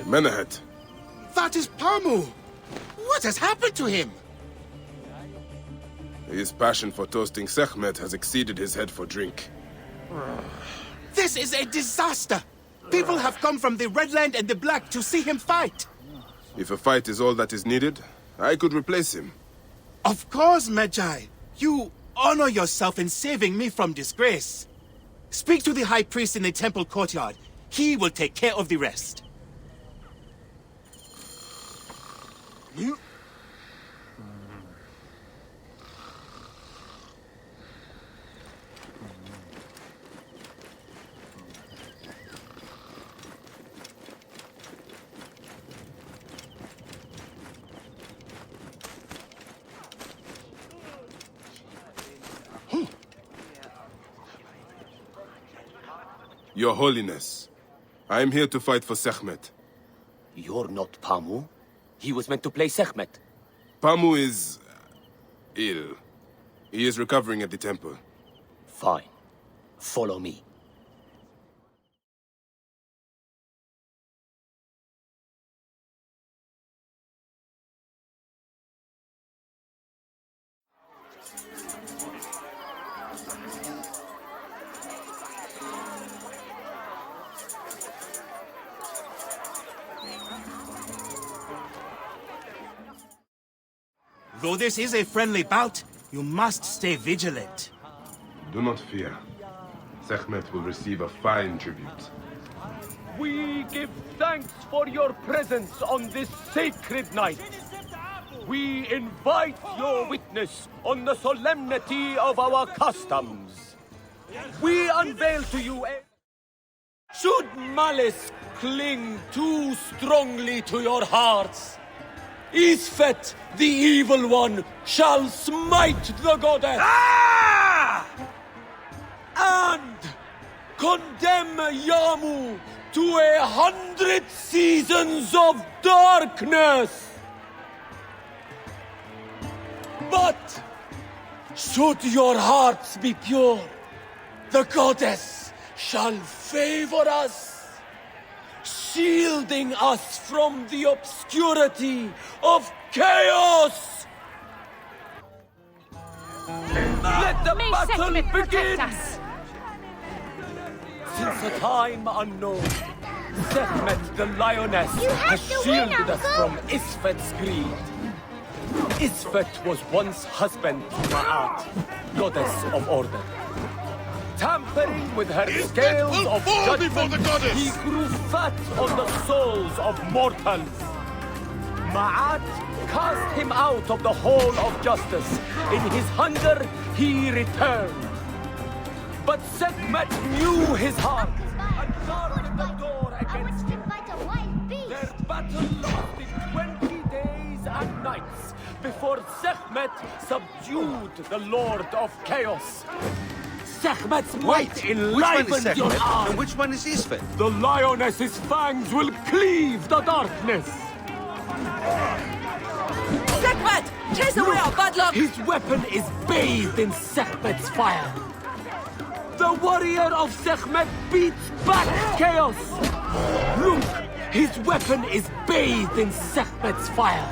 Menahet. That is Pamu! What has happened to him? His passion for toasting Sekhmet has exceeded his head for drink. This is a disaster! People have come from the Red Land and the Black to see him fight. If a fight is all that is needed, I could replace him. Of course, Magi. You honor yourself in saving me from disgrace. Speak to the High Priest in the temple courtyard. He will take care of the rest. Your Holiness, I am here to fight for Sekhmet. You're not Pamu. He was meant to play Sekhmet. Pamu is ill. He is recovering at the temple. Fine. Follow me. Though this is a friendly bout, you must stay vigilant. Do not fear. Sekhmet will receive a fine tribute. We give thanks for your presence on this sacred night. We invite your witness on the solemnity of our customs. We unveil to you a... Should malice cling too strongly to your hearts, Isfet, the evil one, shall smite the goddess. And condemn Yamu to 100 seasons of darkness. But should your hearts be pure, the goddess shall favor us, shielding us from the obscurity of chaos! Let the battle begin! Since a time unknown, Sekhmet the Lioness has shielded us from Isfet's greed. Isfet was once husband to Ma'at, goddess of order. Tampering with her scales of judgment, he grew fat on the souls of mortals. Ma'at cast him out of the hall of justice. In his hunger, he returned. But Sekhmet knew his heart and guarded the door against him. Their battle lasted 20 days and nights before Sekhmet subdued the Lord of Chaos. Sekhmet's might enlivened your arm. And which one is Isfet? The Lioness's fangs will cleave the darkness. Sekhmet! Chase away our bad luck! His weapon is bathed in Sekhmet's fire. The warrior of Sekhmet beats back chaos. Look, his weapon is bathed in Sekhmet's fire.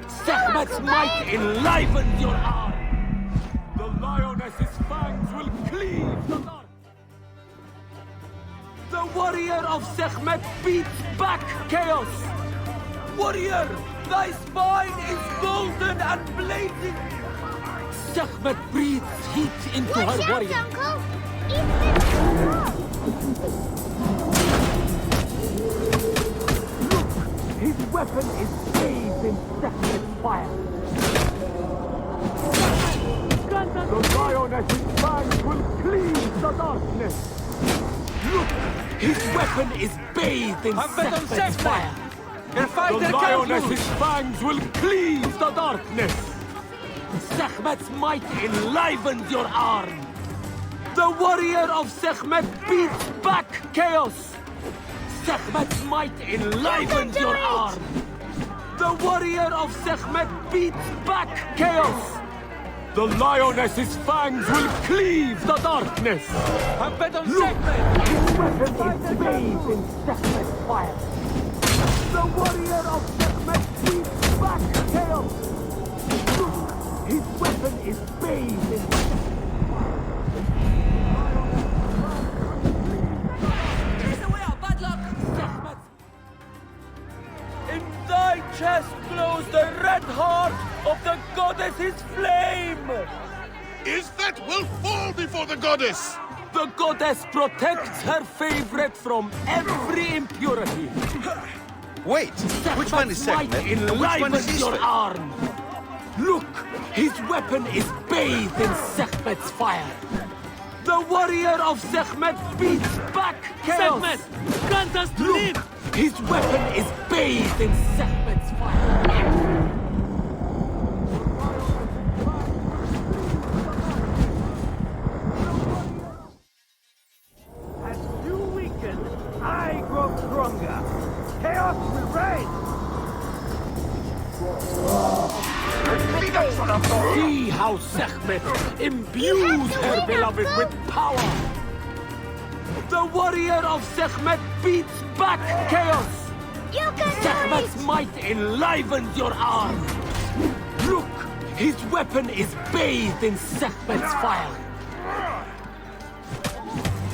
Sekhmet's might enlivened your arm. The Lioness's fangs will cleave the dark. The warrior of Sekhmet beats back chaos. Warrior, thy spine is golden and blazing. Sekhmet breathes heat into her warrior. Look, his weapon is bathed in Sekhmet's fire. The Lioness's fangs will cleave the darkness. Look, his weapon is bathed in Sekhmet's fire. The Lioness's fangs will cleave the darkness. Sekhmet's might enlivens your arm. The warrior of Sekhmet beats back chaos. Sekhmet's might enlivens your arm. The warrior of Sekhmet beats back chaos. The lioness's fangs will cleave the darkness. Look, his weapon is bathed in Sekhmet's fire. The warrior of Sekhmet beats back chaos. Look, his weapon is bathed in In thy chest glows the red heart of the goddess's flame! Isfet will fall before the goddess! The goddess protects her favorite from every impurity. Wait, which one is Sekhmet and which one is your Isfet? arm. Look, his weapon is bathed in Sekhmet's fire. The warrior of Sekhmet beats back chaos. Sekhmet, grant us to live! His weapon is bathed in Sekhmet's fire. As you weaken, I grow stronger. Chaos will reign! See how Sekhmet imbues her beloved with power. The warrior of Sekhmet beats back chaos. Sekhmet's might enlivens your arm. Look, his weapon is bathed in Sekhmet's fire.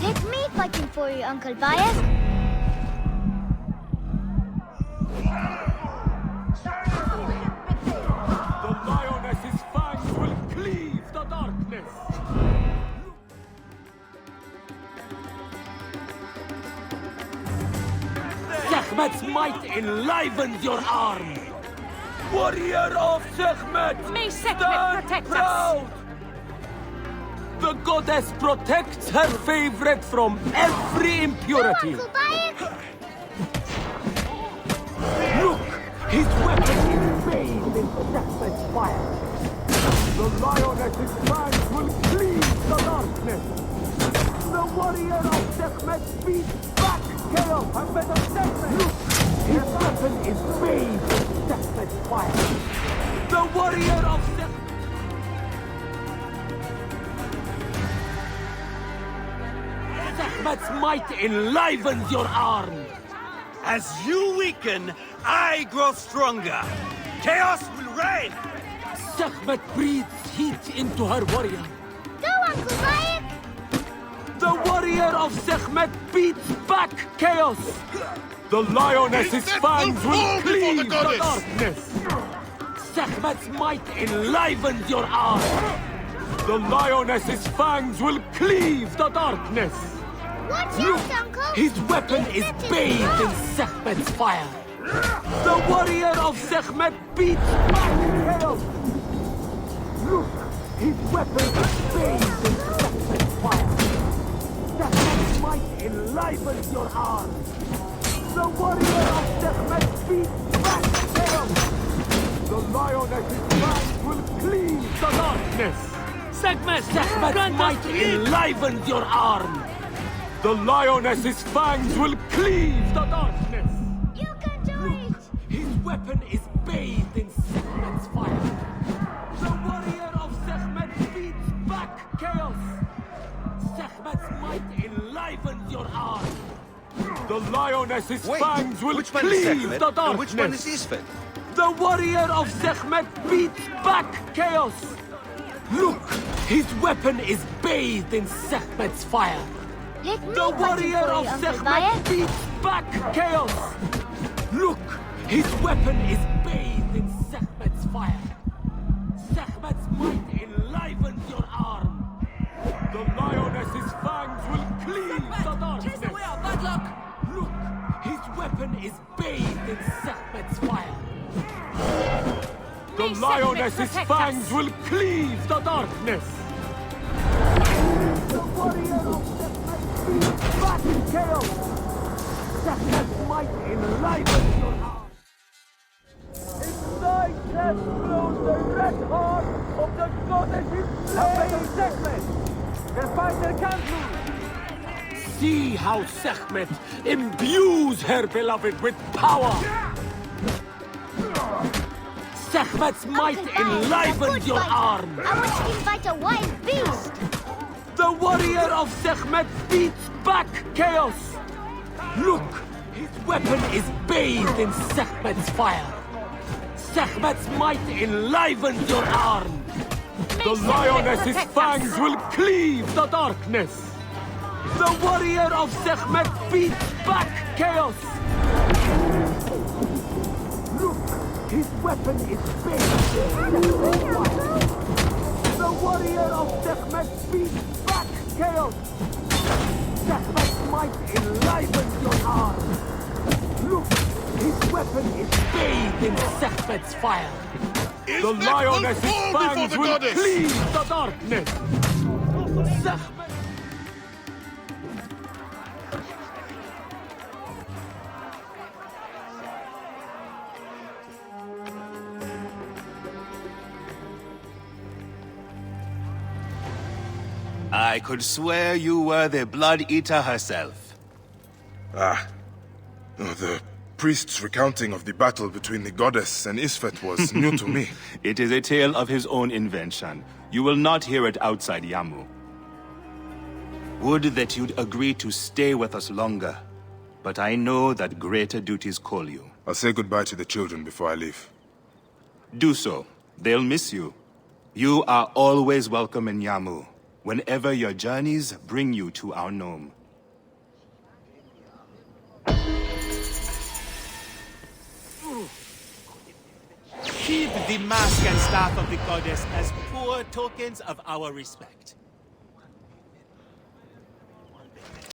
Let me fighting for you, Uncle Bayek. The lioness's fangs will cleave the darkness. Sekhmet's might enlivens your arm. Warrior of Sekhmet, May Sekhmet stand protect proud. us. The goddess protects her favorite from every impurity. Uncle Bayek. Look, his weapon is bathed in Sekhmet's fire. The lioness's fangs will cleave the darkness. The warrior of Sekhmet beats back chaos. Look, his weapon is bathed in Sekhmet's fire. The warrior of Sekhmet... Sekhmet's might enlivens your arm. As you weaken, I grow stronger. Chaos will reign! Sekhmet breathes heat into her warrior. Go, Uncle Bayek. The warrior of Sekhmet beats back chaos. The lioness's fangs will cleave the darkness. Sekhmet's might enlivens your arm. The lioness's fangs will cleave the darkness. Watch Look, out, Uncle. his weapon is bathed in Sekhmet's fire. The warrior of Sekhmet beats back chaos. Look, his weapon is bathed in Sekhmet's fire. Sekhmet's might enlivens your arm. The warrior of Sekhmet beats back chaos. The lioness's fangs will cleave the darkness. Sekhmet's might enlivens your arm. The lioness's fangs will cleave the darkness. You can do it. His weapon is bathed in Sekhmet's fire. The warrior of Sekhmet beats back chaos. Sekhmet's might enlivens your arm. The lioness's fangs will which one is cleave Sekhmet the darkness. and which one is Isfet? The warrior of Sekhmet beats back chaos. Look, his weapon is bathed in Sekhmet's fire. Let me The fighting warrior for of you, Uncle Sekhmet Bayek. beats back chaos. Look, his weapon is bathed in Sekhmet's fire. Sekhmet's might enlivens your arm. The lioness's fangs will cleave the darkness. Chase away our bad luck! Look, his weapon is bathed in Sekhmet's fire. The lioness's fangs will cleave the darkness. The warrior of Sekhmet beats back chaos. Sekhmet's might enlivens your arm. In thy chest glows the red heart of the goddess is slain! The fighter can't lose! See how Sekhmet imbues her beloved with power! Sekhmet's might enlivens your arm! I want to fight a wild beast! The warrior of Sekhmet beats back chaos! Look! His weapon is bathed in Sekhmet's fire! Sekhmet's might enlivens your arm! The lioness's fangs will cleave the darkness! The warrior of Sekhmet beats back chaos! Look! His weapon is bathed in Sekhmet's fire! The warrior of Sekhmet beats back chaos! Sekhmet's might enlivens your arm! Look! His weapon is bathed in Sekhmet's fire! The lioness's fangs will cleave the darkness! Sekhmet... I could swear you were the Blood Eater herself. Ah. Oh, the priest's recounting of the battle between the goddess and Isfet was new to me. It is a tale of his own invention. You will not hear it outside Yamu. Would that you'd agree to stay with us longer. But I know that greater duties call you. I'll say goodbye to the children before I leave. Do so. They'll miss you. You are always welcome in Yamu, whenever your journeys bring you to our gnome. Keep the mask and staff of the goddess as poor tokens of our respect.